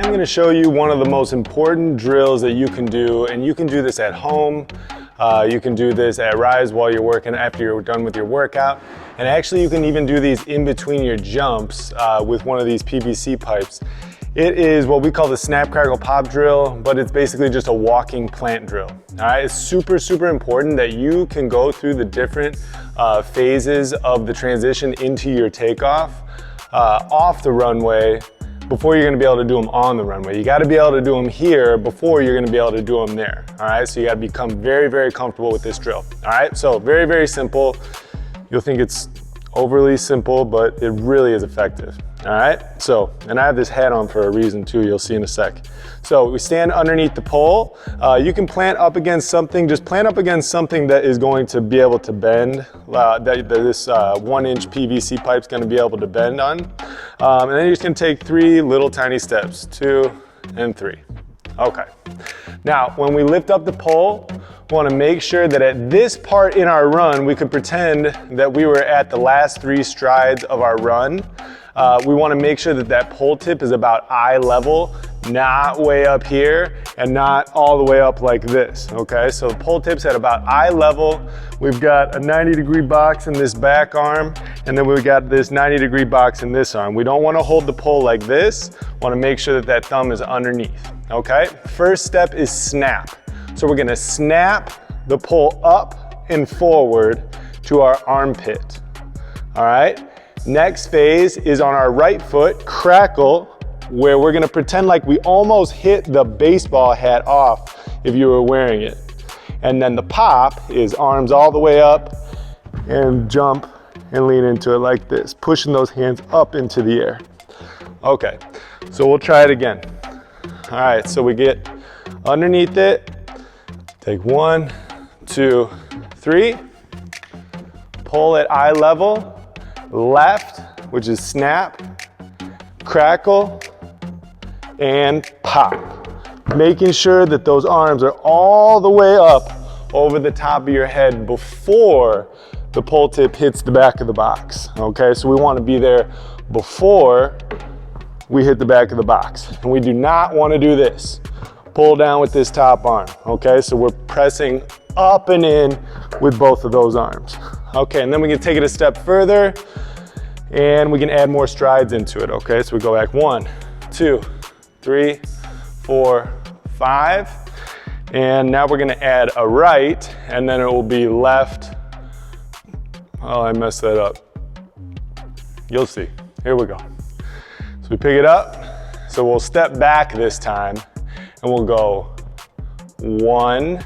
I'm gonna show you one of the most important drills that you can do, and you can do this at home. You can do this at Rise while you're working, after you're done with your workout. And actually you can even do these in between your jumps with one of these PVC pipes. It is what we call the snap, crackle, pop drill, but it's basically just a walking plant drill. All right, it's super, super important that you can go through the different phases of the transition into your takeoff off the runway before you're gonna be able to do them on the runway. You gotta be able to do them here before you're gonna be able to do them there. All right, so you gotta become very, very comfortable with this drill. All right, so very, very simple. You'll think it's overly simple, but it really is effective. All right, so, and I have this hat on for a reason too, you'll see in a sec. So we stand underneath the pole. You can plant up against something, just plant up against something that is going to be able to bend, that this 1-inch PVC pipe's gonna be able to bend on. And then you're just gonna take 3 little tiny steps, 2 and 3. Okay, now when we lift up the pole, we wanna make sure that at this part in our run, we could pretend that we were at the last 3 strides of our run. We wanna make sure that that pole tip is about eye level, not way up here and not all the way up like this, okay? So the pole tip's at about eye level. We've got a 90-degree box in this back arm, and then we've got this 90-degree box in this arm. We don't wanna hold the pole like this. Wanna make sure that that thumb is underneath, okay? First step is snap. So we're gonna snap the pole up and forward to our armpit, all right? Next phase is on our right foot, crackle, where we're gonna pretend like we almost hit the baseball hat off if you were wearing it. And then the pop is arms all the way up and jump and lean into it like this, pushing those hands up into the air. Okay, so we'll try it again. All right, so we get underneath it, take 1, 2, 3, pull at eye level, left, which is snap, crackle, and pop. Making sure that those arms are all the way up over the top of your head before the pole tip hits the back of the box, okay? So we wanna be there before we hit the back of the box. And we do not wanna do this. Pull down with this top arm, okay? So we're pressing up and in with both of those arms. Okay, and then we can take it a step further and we can add more strides into it, okay? So we go back 1, 2, 3, 4, 5. And now we're gonna add a right, and then it will be left. Oh, I messed that up. You'll see, here we go. So we pick it up, so we'll step back this time, and we'll go 1,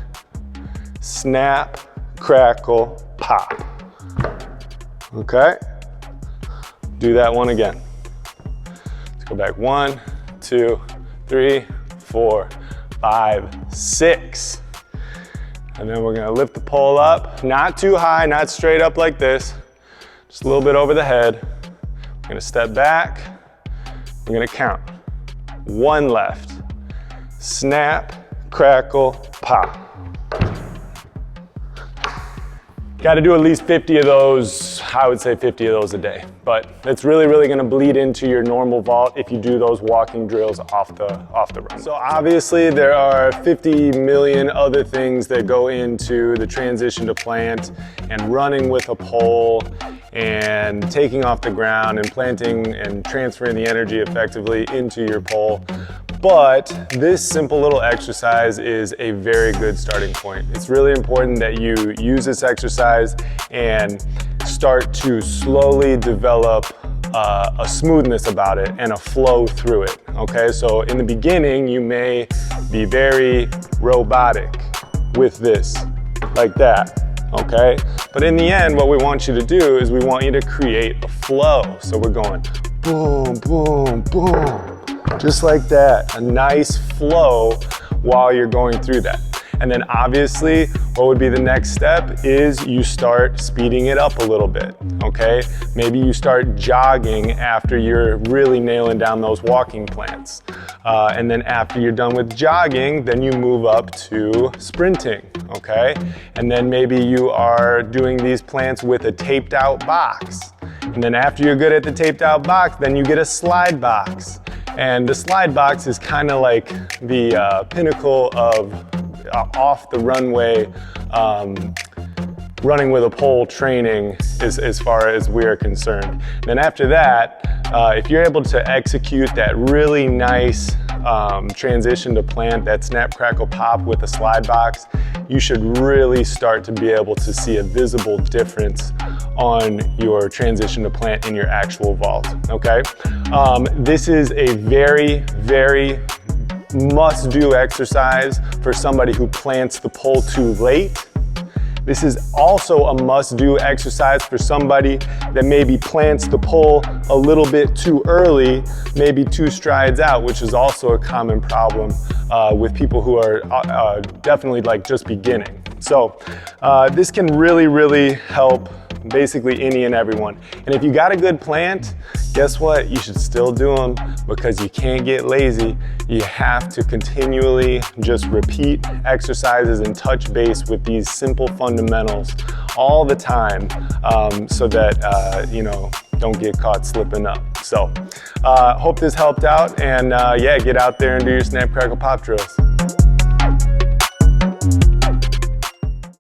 snap, crackle, pop. Okay? Do that one again. Let's go back 1, 2, 3, 4, 5, 6. And then we're gonna lift the pole up, not too high, not straight up like this, just a little bit over the head. We're gonna step back, we're gonna count. 1 left, snap, crackle, pop. Got to do at least 50 of those, I would say 50 of those a day. But it's really, really gonna bleed into your normal vault if you do those walking drills off the run. So obviously there are 50 million other things that go into the transition to plant and running with a pole and taking off the ground and planting and transferring the energy effectively into your pole. But this simple little exercise is a very good starting point. It's really important that you use this exercise and start to slowly develop a smoothness about it and a flow through it, okay? So in the beginning, you may be very robotic with this, like that, okay? But in the end, what we want you to do is we want you to create a flow. So we're going boom, boom, boom. Just like that, a nice flow while you're going through that. And then obviously, what would be the next step is you start speeding it up a little bit, okay? Maybe you start jogging after you're really nailing down those walking plants. And then after you're done with jogging, then you move up to sprinting, okay? And then maybe you are doing these plants with a taped out box. And then after you're good at the taped out box, then you get a slide box. And the slide box is kind of like the pinnacle of off the runway running with a pole training as far as we are concerned. Then after that, if you're able to execute that really nice transition to plant, that snap, crackle, pop with a slide box, you should really start to be able to see a visible difference on your transition to plant in your actual vault, okay? This is a very, very must-do exercise for somebody who plants the pole too late. This is also a must-do exercise for somebody that maybe plants the pole a little bit too early, maybe 2 strides out, which is also a common problem with people who are definitely like just beginning. So this can really, really help basically any and everyone. And if you got a good plant, guess what? You should still do them because you can't get lazy. You have to continually just repeat exercises and touch base with these simple fundamentals all the time so that, you know, don't get caught slipping up. So hope this helped out, and yeah, get out there and do your snap, crackle, pop drills.